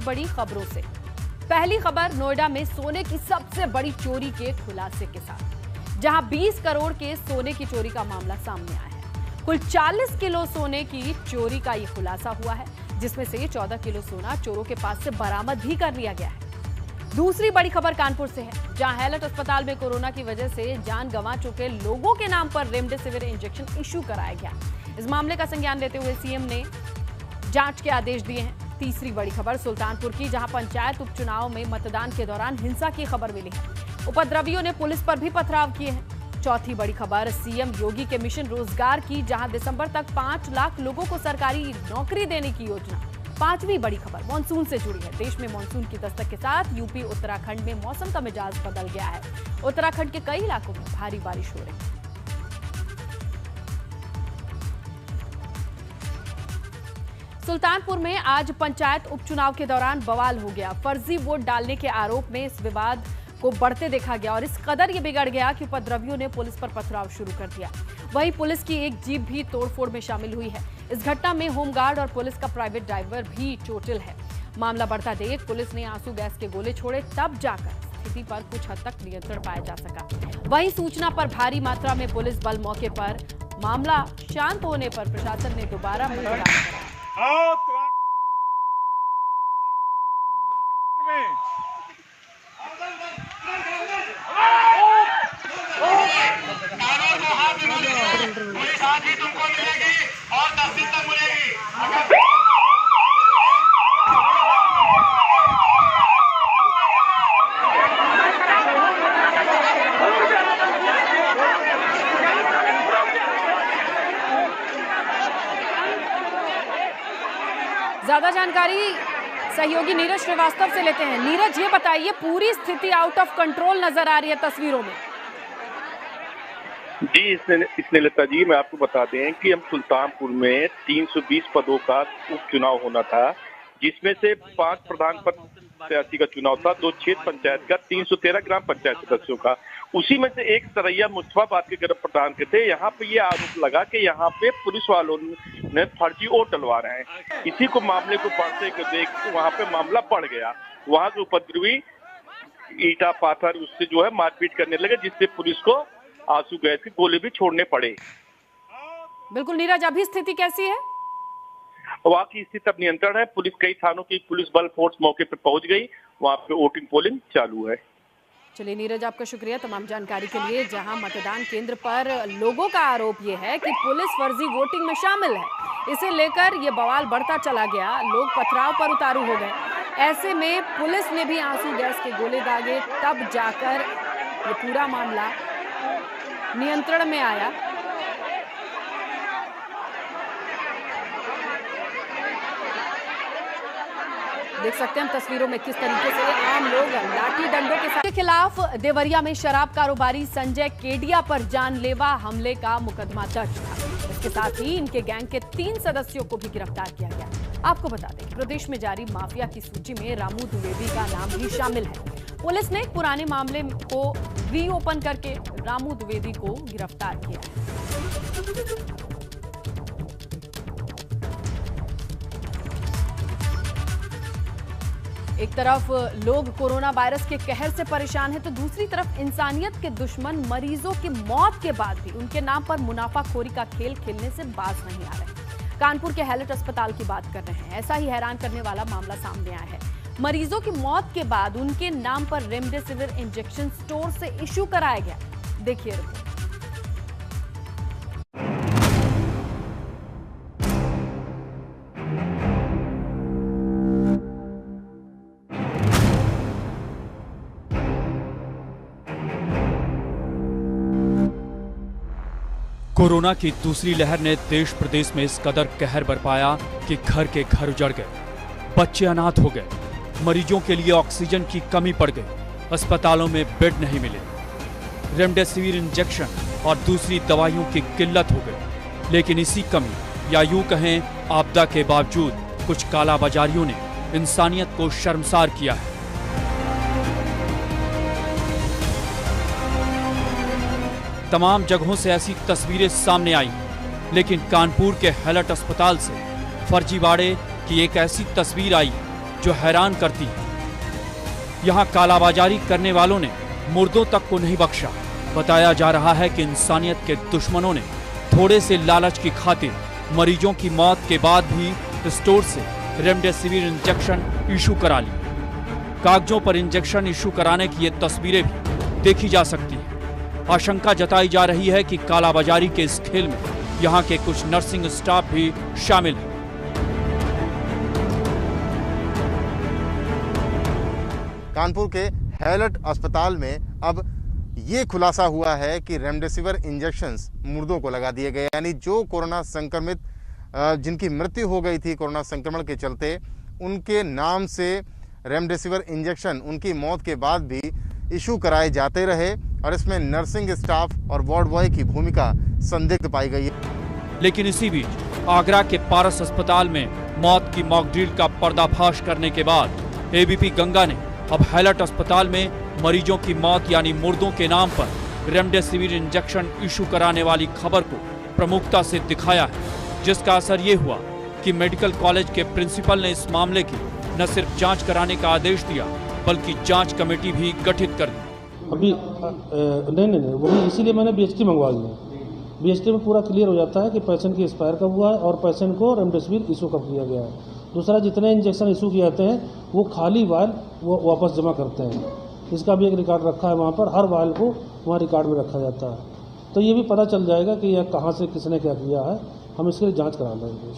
बड़ी खबरों से। पहली खबर नोएडा में सोने की सबसे बड़ी चोरी के खुलासे के साथ, जहां 20 करोड़ के सोने की चोरी का मामला सामने आया है। कुल 40 किलो सोने की चोरी का ये खुलासा हुआ है, जिसमें से 14 किलो सोना चोरों के पास से बरामद भी कर लिया गया है। दूसरी बड़ी खबर कानपुर से है, जहां हैलट अस्पताल में कोरोना की वजह से जान गंवा चुके लोगों के नाम पर रेमडेसिविर इंजेक्शन इश्यू कराया गया। इस मामले का संज्ञान लेते हुए सीएम ने जांच के आदेश दिए हैं। तीसरी बड़ी खबर सुल्तानपुर की, जहां पंचायत उपचुनाव में मतदान के दौरान हिंसा की खबर मिली है। उपद्रवियों ने पुलिस पर भी पथराव किए हैं। चौथी बड़ी खबर सीएम योगी के मिशन रोजगार की, जहां दिसंबर तक 5 लाख लोगों को सरकारी नौकरी देने की योजना। पांचवी बड़ी खबर मानसून से जुड़ी है। देश में मानसून की दस्तक के साथ यूपी उत्तराखंड में मौसम का मिजाज बदल गया है। उत्तराखंड के कई इलाकों में भारी बारिश हो रही है। सुल्तानपुर में आज पंचायत उपचुनाव के दौरान बवाल हो गया। फर्जी वोट डालने के आरोप में इस विवाद को बढ़ते देखा गया और इस कदर ये बिगड़ गया कि उपद्रवियों ने पुलिस पर पथराव शुरू कर दिया। वहीं पुलिस की एक जीप भी तोड़फोड़ में शामिल हुई है। इस घटना में होमगार्ड और पुलिस का प्राइवेट ड्राइवर भी चोटिल है। मामला बढ़ता देख पुलिस ने आंसू गैस के गोले छोड़े, तब जाकर स्थिति पर कुछ हद तक नियंत्रण पाया जा सका। वहीं सूचना पर भारी मात्रा में पुलिस बल मौके पर। मामला शांत होने पर प्रशासन ने दोबारा मतदान कराया। पुलिस आज भी तुमको मिलेगी और 10 दिन तक मिलेगी। ज्यादा जानकारी सहयोगी नीरज श्रीवास्तव से लेते हैं। नीरज, ये बताइए, पूरी स्थिति आउट ऑफ कंट्रोल नजर आ रही है तस्वीरों में। जी, इसने लता जी, मैं आपको बता दें कि हम सुल्तानपुर में 320 पदों का उपचुनाव होना था, जिसमें से 5 प्रधान पद प्रत्याशी का चुनाव था, 2 क्षेत्र पंचायत का, 313 ग्राम पंचायत सदस्यों का। उसी में से एक सरैया मुस्तफाबाद के ग्राम प्रधान के थे। यहाँ पे ये आरोप लगा कि यहाँ पे पुलिस वालों ने फर्जी वोट डलवा रहे हैं। इसी को मामले को बढ़ते देख वहाँ पे मामला बढ़ गया। वहाँ के उपद्रवी ईटा पाथर उससे जो है मारपीट करने लगे, जिससे पुलिस को आंसू गैस के गोले भी छोड़ने पड़े। बिल्कुल नीरज, अभी स्थिति कैसी है? वहाँ की स्थिति अब नियंत्रण है। पुलिस कई थानों की पुलिस बल फोर्स मौके पर पहुंच गई। वहाँ पे वोटिंग पोलिंग चालू है। चलिए नीरज, आपका शुक्रिया तमाम जानकारी के लिए। जहां मतदान केंद्र पर लोगों का आरोप ये है कि पुलिस फर्जी वोटिंग में शामिल है, इसे लेकर ये बवाल बढ़ता चला गया। लोग पथराव पर उतारू हो गए। ऐसे में पुलिस ने भी आंसू गैस के गोले दागे, तब जाकर ये पूरा मामला नियंत्रण में आया। देख सकते हैं हम तस्वीरों में किस तरीके से आम लोग लाठी डंडों के खिलाफ देवरिया में शराब कारोबारी संजय केडिया पर जानलेवा हमले का मुकदमा दर्ज था। इसके साथ ही इनके गैंग के 3 सदस्यों को भी गिरफ्तार किया गया। आपको बता दें कि प्रदेश में जारी माफिया की सूची में रामू द्विवेदी का नाम भी शामिल है। पुलिस ने पुराने मामले को रीओपन करके रामू द्विवेदी को गिरफ्तार किया है। एक तरफ लोग कोरोना वायरस के कहर से परेशान हैं, तो दूसरी तरफ इंसानियत के दुश्मन मरीजों की मौत के बाद भी उनके नाम पर मुनाफाखोरी का खेल खेलने से बाज नहीं आ रहे। कानपुर के हैलट अस्पताल की बात कर रहे हैं। ऐसा ही हैरान करने वाला मामला सामने आया है। मरीजों की मौत के बाद उनके नाम पर रेमडेसिविर इंजेक्शन स्टोर से इश्यू कराया गया। देखिए रिपोर्ट। कोरोना की दूसरी लहर ने देश प्रदेश में इस कदर कहर बरपाया कि घर के घर उजड़ गए, बच्चे अनाथ हो गए, मरीजों के लिए ऑक्सीजन की कमी पड़ गई, अस्पतालों में बेड नहीं मिले, रेमडेसिविर इंजेक्शन और दूसरी दवाइयों की किल्लत हो गई। लेकिन इसी कमी या यूं कहें आपदा के बावजूद कुछ कालाबाजारियों ने इंसानियत को शर्मसार किया है। तमाम जगहों से ऐसी तस्वीरें सामने आई, लेकिन कानपुर के हैलट अस्पताल से फर्जीवाड़े की एक ऐसी तस्वीर आई जो हैरान करती है। यहाँ कालाबाजारी करने वालों ने मुर्दों तक को नहीं बख्शा। बताया जा रहा है कि इंसानियत के दुश्मनों ने थोड़े से लालच की खातिर मरीजों की मौत के बाद भी स्टोर से रेमडेसिविर इंजेक्शन इशू करा ली। कागजों पर इंजेक्शन इशू कराने की ये तस्वीरें भी देखी जा सकती हैं। आशंका जताई जा रही है कि कालाबाजारी के इस खेल में यहाँ के कुछ नर्सिंग स्टाफ भी शामिल है। कानपुर के हैलट अस्पताल में अब ये खुलासा हुआ है कि रेमडेसिविर इंजेक्शंस मुर्दों को लगा दिए गए, यानी जो कोरोना संक्रमित जिनकी मृत्यु हो गई थी कोरोना संक्रमण के चलते, उनके नाम से रेमडेसिविर इंजेक्शन उनकी मौत के बाद भी इशू कराए जाते रहे और इसमें नर्सिंग स्टाफ और वार्ड बॉय की भूमिका संदिग्ध पाई गई है। लेकिन इसी बीच आगरा के पारस अस्पताल में मौत की मॉकड्रिल का पर्दाफाश करने के बाद एबीपी गंगा ने अब हैलट अस्पताल में मरीजों की मौत यानी मुर्दों के नाम पर रेमडेसिविर इंजेक्शन इशू कराने वाली खबर को प्रमुखता से दिखाया है, जिसका असर ये हुआ कि मेडिकल कॉलेज के प्रिंसिपल ने इस मामले की न सिर्फ जांच कराने का आदेश दिया बल्कि जांच कमेटी भी गठित कर दी। अभी नहीं वही इसीलिए मैंने बीएचटी मंगवा लिया। बीएचटी में पूरा क्लियर हो जाता है कि पेशेंट की एक्सपायर कब हुआ है और पेशेंट को रेमडेसिविर इशू कब किया गया है। दूसरा, जितने इंजेक्शन इशू किए जाते हैं वो खाली वायल वो वापस जमा करते हैं। इसका भी एक रिकॉर्ड रखा है वहाँ पर, हर वायल को वहाँ रिकॉर्ड में रखा जाता है। तो ये भी पता चल जाएगा कि यह कहाँ से किसने क्या किया है। हम इसके लिए जांच करा लेंगे।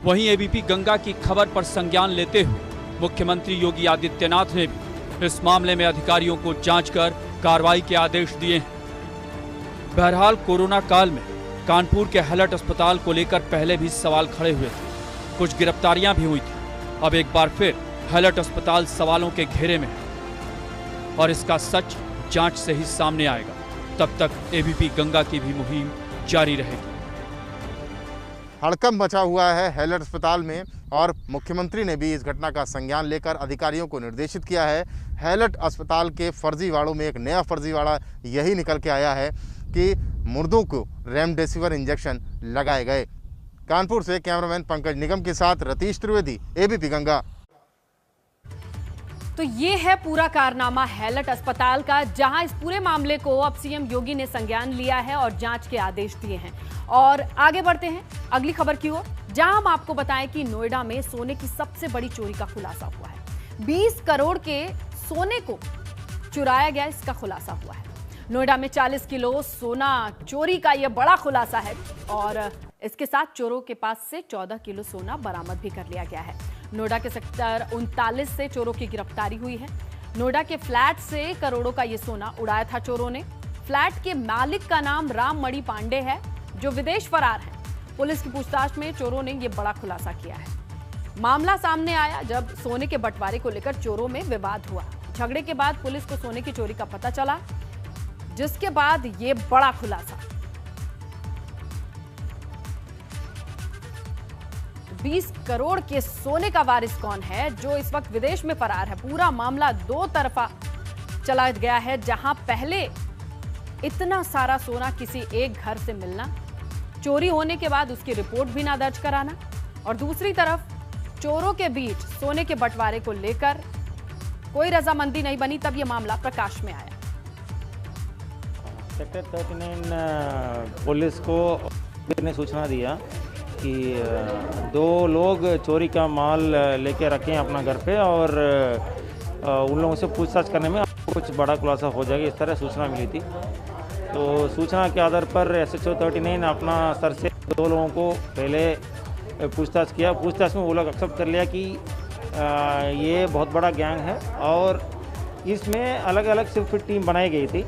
वहीं एबीपी गंगा की खबर पर संज्ञान लेते हुए मुख्यमंत्री योगी आदित्यनाथ ने भी इस मामले में अधिकारियों को जांच कर कार्रवाई के आदेश दिए हैं। बहरहाल कोरोना काल में कानपुर के हैलट अस्पताल को लेकर पहले भी सवाल खड़े हुए थे, कुछ गिरफ्तारियां भी हुई थी। अब एक बार फिर हैलट अस्पताल सवालों के घेरे में है और इसका सच जांच से ही सामने आएगा। तब तक एबीपी गंगा की भी मुहिम जारी रहेगी। हड़कंप मचा हुआ है हैलट अस्पताल में और मुख्यमंत्री ने भी इस घटना का संज्ञान लेकर अधिकारियों को निर्देशित किया है। हैलट अस्पताल के फर्जीवाड़ों में एक नया फर्जीवाड़ा यही निकल के आया है कि मुर्दों को रेमडेसिविर इंजेक्शन लगाए गए। कानपुर से कैमरामैन पंकज निगम के साथ रतीश त्रिवेदी, एबीपी गंगा। तो ये है पूरा कारनामा हैलट अस्पताल का, जहां इस पूरे मामले को अब सीएम योगी ने संज्ञान लिया है और जांच के आदेश दिए हैं। और आगे बढ़ते हैं अगली खबर की ओर, जहां हम आपको बताएं कि नोएडा में सोने की सबसे बड़ी चोरी का खुलासा हुआ है। 20 करोड़ के सोने को चुराया गया, इसका खुलासा हुआ है। नोएडा में 40 किलो सोना चोरी का यह बड़ा खुलासा है और इसके साथ चोरों के पास से 14 किलो सोना बरामद भी कर लिया गया है। नोएडा के सेक्टर 39 से चोरों की गिरफ्तारी हुई है। नोएडा के फ्लैट से करोड़ों का ये सोना उड़ाया था चोरों ने। फ्लैट के मालिक का नाम राममणि पांडे है, जो विदेश फरार है। पुलिस की पूछताछ में चोरों ने ये बड़ा खुलासा किया है। मामला सामने आया जब सोने के बंटवारे को लेकर चोरों में विवाद हुआ। झगड़े के बाद पुलिस को सोने की चोरी का पता चला, जिसके बाद ये बड़ा खुलासा। 20 करोड़ के सोने का वारिस कौन है, जो इस वक्त विदेश में फरार है। पूरा मामला दो तरफा चला गया है, जहां पहले इतना सारा सोना किसी एक घर से मिलना, चोरी होने के बाद उसकी रिपोर्ट भी ना दर्ज कराना, और दूसरी तरफ चोरों के बीच सोने के बंटवारे को लेकर कोई रजामंदी नहीं बनी, तब यह मामला प्रकाश में आया। सेक्टर 39 पुलिस को ने सूचना दिया कि 2 लोग चोरी का माल लेके रखे हैं अपना घर पे और उन लोगों से पूछताछ करने में कुछ बड़ा खुलासा हो जाएगा, इस तरह सूचना मिली थी। तो सूचना के आधार पर SHO 39 अपना सर से 2 लोगों को पहले पूछताछ किया। पूछताछ में वो लोग एक्सेप्ट कर लिया कि ये बहुत बड़ा गैंग है और इसमें अलग अलग सिर्फ टीम बनाई गई थी।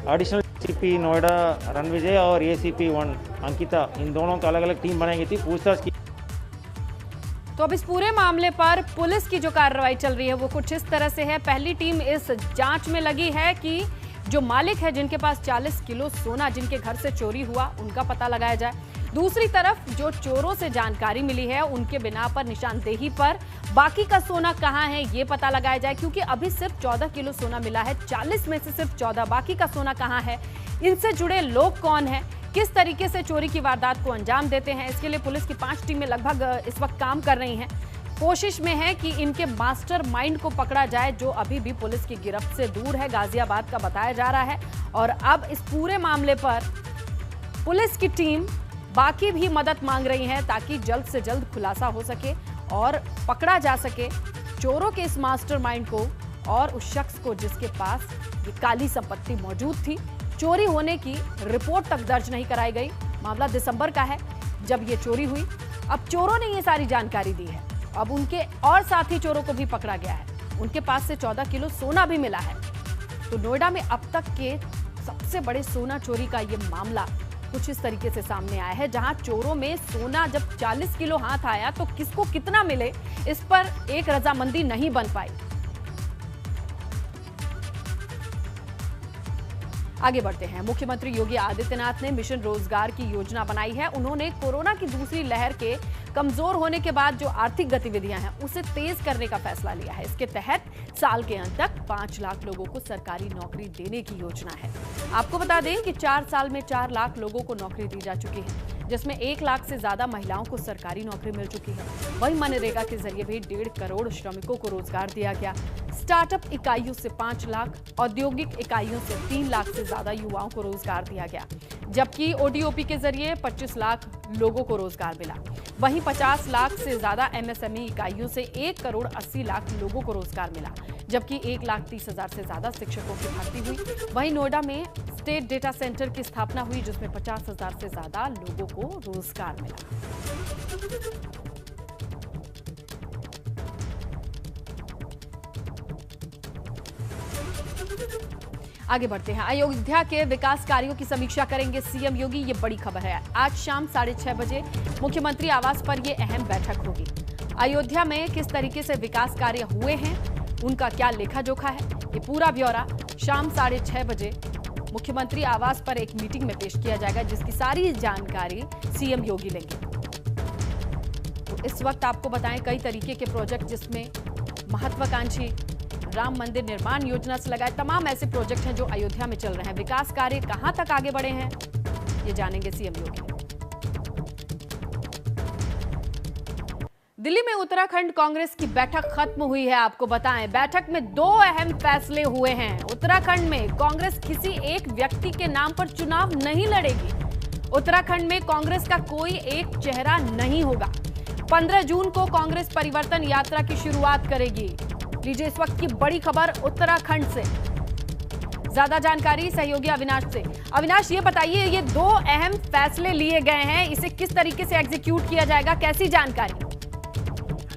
एडिशनल CP नोएडा रणविजय और ACP 1 अंकिता, इन दोनों का अलग अलग टीम बनाई गई थी। पूछताछ की तो अब इस पूरे मामले पर पुलिस की जो कार्रवाई चल रही है वो कुछ इस तरह से है। पहली टीम इस जांच में लगी है कि जो मालिक है, जिनके पास 40 किलो सोना जिनके घर से चोरी हुआ, उनका पता लगाया जाए। दूसरी तरफ जो चोरों से जानकारी मिली है, उनके बिना पर निशानदेही पर बाकी का सोना कहां है ये पता लगाया जाए, क्योंकि अभी सिर्फ 14 किलो सोना मिला है। 40 में से सिर्फ 14, बाकी का सोना कहां है, इनसे जुड़े लोग कौन है, किस तरीके से चोरी की वारदात को अंजाम देते हैं, इसके लिए पुलिस की 5 टीमें लगभग इस वक्त काम कर रही हैं। कोशिश में है कि इनके मास्टरमाइंड को पकड़ा जाए, जो अभी भी पुलिस की गिरफ्त से दूर है। गाजियाबाद का बताया जा रहा है और अब इस पूरे मामले पर पुलिस की टीम बाकी भी मदद मांग रही है ताकि जल्द से जल्द खुलासा हो सके और पकड़ा जा सके चोरों के इस मास्टरमाइंड को और उस शख्स को जिसके पास ये काली संपत्ति मौजूद थी। चोरी होने की रिपोर्ट तक दर्ज नहीं कराई गई। मामला दिसंबर का है जब ये चोरी हुई। अब चोरों ने ये सारी जानकारी दी है। अब उनके और साथी चोरों को भी पकड़ा गया है। उनके पास से 14 किलो सोना भी मिला है। तो नोएडा में अब तक के सबसे बड़े सोना चोरी का ये मामला कुछ इस तरीके से सामने आया है, जहां चोरों में सोना जब 40 किलो हाथ आया तो किसको कितना मिले इस पर एक रजामंदी नहीं बन पाई। आगे बढ़ते हैं। मुख्यमंत्री योगी आदित्यनाथ ने मिशन रोजगार की योजना बनाई है। उन्होंने कोरोना की दूसरी लहर के कमजोर होने के बाद जो आर्थिक गतिविधियां हैं उसे तेज करने का फैसला लिया है। इसके तहत साल के अंत तक 5 लाख लोगों को सरकारी नौकरी देने की योजना है। आपको बता दें कि 4 साल में 4 लाख लोगों को नौकरी दी जा चुकी है, जिसमें 1 लाख से ज्यादा महिलाओं को सरकारी नौकरी मिल चुकी है। वहीं मनरेगा के जरिए भी 1.5 करोड़ श्रमिकों को रोजगार दिया गया। स्टार्टअप इकाइयों से 5 लाख, औद्योगिक इकाइयों से 3 लाख से ज्यादा युवाओं को रोजगार दिया गया, जबकि ओडीओपी के जरिए 25 लाख लोगों को रोजगार मिला। वहीं 50 लाख से ज्यादा एमएसएमई इकाइयों से 1 करोड़ 80 लाख लोगों को रोजगार मिला, जबकि 1,30,000 से ज्यादा शिक्षकों की भर्ती हुई। वहीं नोएडा में स्टेट डेटा सेंटर की स्थापना हुई, जिसमें 50,000 से ज्यादा लोगों को रोजगार मिला। आगे बढ़ते हैं। अयोध्या के विकास कार्यों की समीक्षा करेंगे सीएम योगी। ये बड़ी खबर है। आज शाम 6:30 बजे मुख्यमंत्री आवास पर यह अहम बैठक होगी। अयोध्या में किस तरीके से विकास कार्य हुए हैं, उनका क्या लेखा जोखा है, ये पूरा ब्यौरा शाम 6:30 बजे मुख्यमंत्री आवास पर एक मीटिंग में पेश किया जाएगा, जिसकी सारी जानकारी सीएम योगी लेंगे। तो इस वक्त आपको बताएं कई तरीके के प्रोजेक्ट, जिसमें महत्वाकांक्षी राम मंदिर निर्माण योजना से लगाए तमाम ऐसे प्रोजेक्ट हैं जो अयोध्या में चल रहे हैं। विकास कार्य कहां तक आगे बढ़े हैं, ये जानेंगे सीएम योगी। दिल्ली में उत्तराखंड कांग्रेस की बैठक खत्म हुई है। आपको बताएं, बैठक में 2 अहम फैसले हुए हैं। उत्तराखंड में कांग्रेस किसी एक व्यक्ति के नाम पर चुनाव नहीं लड़ेगी। उत्तराखंड में कांग्रेस का कोई एक चेहरा नहीं होगा। 15 जून को कांग्रेस परिवर्तन यात्रा की शुरुआत करेगी। लीजिए इस वक्त की बड़ी खबर उत्तराखंड से। ज्यादा जानकारी सहयोगी अविनाश से। अविनाश, ये बताइए, ये 2 अहम फैसले लिए गए हैं, इसे किस तरीके से एग्जीक्यूट किया जाएगा, कैसी जानकारी?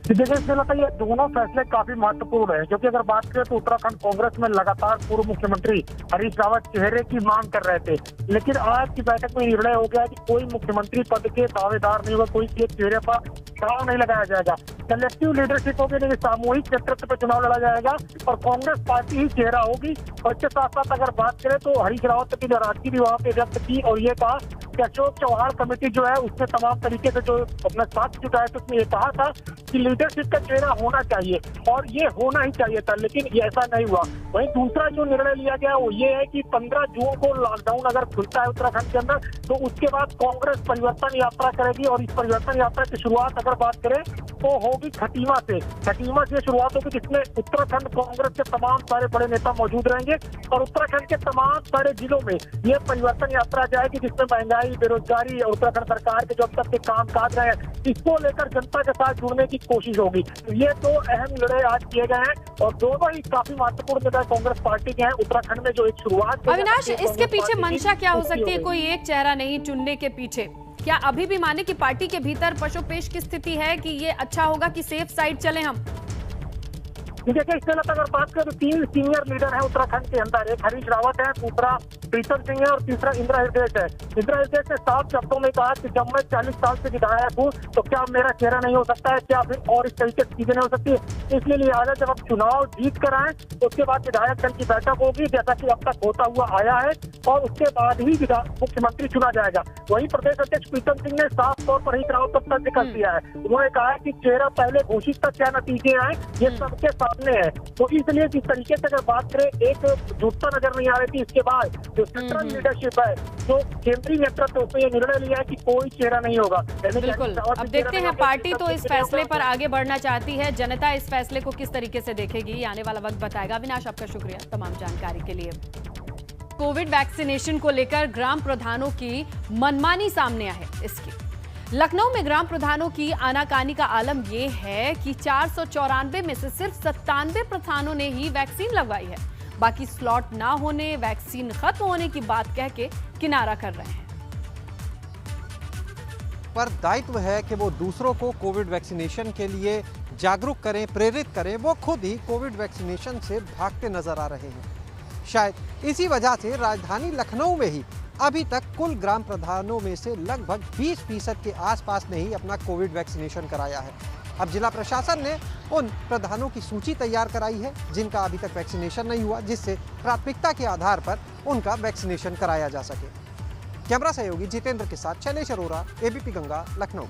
देखिए, इससे लगता है ये दोनों फैसले काफी महत्वपूर्ण है, क्योंकि अगर बात करें तो उत्तराखंड कांग्रेस में लगातार पूर्व मुख्यमंत्री हरीश रावत चेहरे की मांग कर रहे थे, लेकिन आज की बैठक में निर्णय हो गया कि कोई मुख्यमंत्री पद के दावेदार नहीं होगा, कोई एक चेहरे पर चुनाव नहीं लगाया जाएगा। कलेक्टिव लीडरशिप होगी, लेकिन सामूहिक नेतृत्व पर चुनाव लड़ा जाएगा और कांग्रेस पार्टी ही चेहरा होगी। और इसके साथ साथ अगर बात करें तो हरीश रावत की नाराजगी भी वहाँ पे व्यक्त की और ये कहा कि अशोक चौहान कमेटी जो है उसने तमाम तरीके से जो अपना साथ जुटाया, तो उसने ये कहा था कि लीडरशिप का चेहरा होना चाहिए और ये होना ही चाहिए था, लेकिन ये ऐसा नहीं हुआ। वहीं दूसरा जो निर्णय लिया गया वो ये है कि 15 जून को लॉकडाउन अगर खुलता है उत्तराखंड के अंदर, तो उसके बाद कांग्रेस परिवर्तन यात्रा करेगी और इस परिवर्तन यात्रा की शुरुआत अगर बात करें तो होगी खटीमा से। खटीमा से शुरुआत होगी, जिसमें उत्तराखंड कांग्रेस के तमाम सारे बड़े नेता मौजूद रहेंगे और उत्तराखंड के तमाम सारे जिलों में ये परिवर्तन यात्रा जाएगी, जिसमें महंगाई, बेरोजगारी और उत्तराखंड सरकार के जो अब तक के काम काज रहे हैं, इसको लेकर जनता के साथ जुड़ने की कोशिश होगी। तो ये 2 अहम निर्णय आज किए गए हैं और दोनों ही काफी महत्वपूर्ण निर्णय कांग्रेस पार्टी के हैं उत्तराखंड में, जो एक शुरुआत। अविनाश, इसके पीछे मंशा क्या हो सकती है? कोई एक चेहरा नहीं चुनने के पीछे क्या अभी भी माने कि पार्टी के भीतर पशुपेश की स्थिति है कि ये अच्छा होगा कि सेफ साइड चले हम? देखिए, इससे अगर बात करें तो 3 सीनियर लीडर हैं उत्तराखंड के अंदर। एक हरीश रावत है, दूसरा प्रीतम सिंह है और तीसरा इंदिरा हृदय है। इंदिरा हृदय ने साफ शब्दों में कहा कि जब मैं 40 साल से विधायक हूँ तो क्या मेरा चेहरा नहीं हो सकता है, क्या फिर और इस तरीके से चीजें नहीं हो सकती है। इसलिए लिहाजा जब आप चुनाव जीत कर आए तो उसके बाद विधायक दल की बैठक होगी, जैसा कि अब तक होता हुआ आया है, और उसके बाद ही मुख्यमंत्री चुना जाएगा। वहीं प्रदेश अध्यक्ष प्रीतम सिंह ने साफ तौर पर हरीश रावत पर तंज कर दिया है। उन्होंने कहा कि चेहरा पहले घोषित तक क्या नतीजे आए ये सबके सामने है। तो इसलिए जिस तरीके से अगर बात करें एक जुटता नजर नहीं आ रही थी, इसके बाद जो सेंट्रल लीडरशिप है, जो केंद्रीय नेतृत्व पे ये निर्णय लिया है कि कोई चेहरा नहीं होगा। बिल्कुल, अब देखते हैं पार्टी तो इस फैसले पर आगे बढ़ना चाहती है, जनता इस फैसले को किस तरीके से देखेगी, आने वाला वक्त बताएगा। अविनाश, आपका शुक्रिया तमाम जानकारी के लिए। कोविड वैक्सीनेशन को लेकर ग्राम प्रधानों की मनमानी सामने है। इसकी लखनऊ में ग्राम प्रधानों की आनाकानी का आलम यह है कि 494 में से सिर्फ 97 प्रधानों ने ही वैक्सीन लगवाई है। बाकी स्लॉट ना होने, वैक्सीन खत्म होने की बात कह के किनारा कर रहे हैं। पर दायित्व है कि वो दूसरों को कोविड वैक्सीनेशन के लिए जागरूक करें, प्रेरित करें। वो खुद ही कोविड वैक्सीनेशन से भागते नजर आ रहे हैं। शायद इसी वजह से राजधानी लखनऊ में ही अभी तक कुल ग्राम प्रधानों में से लगभग 20% के आसपास ने ही अपना कोविड वैक्सीनेशन कराया है। अब जिला प्रशासन ने उन प्रधानों की सूची तैयार कराई है जिनका अभी तक वैक्सीनेशन नहीं हुआ, जिससे प्राथमिकता के आधार पर उनका वैक्सीनेशन कराया जा सके। कैमरा सहयोगी जितेंद्र के साथ शैलेश अरोरा, एबीपी गंगा, लखनऊ।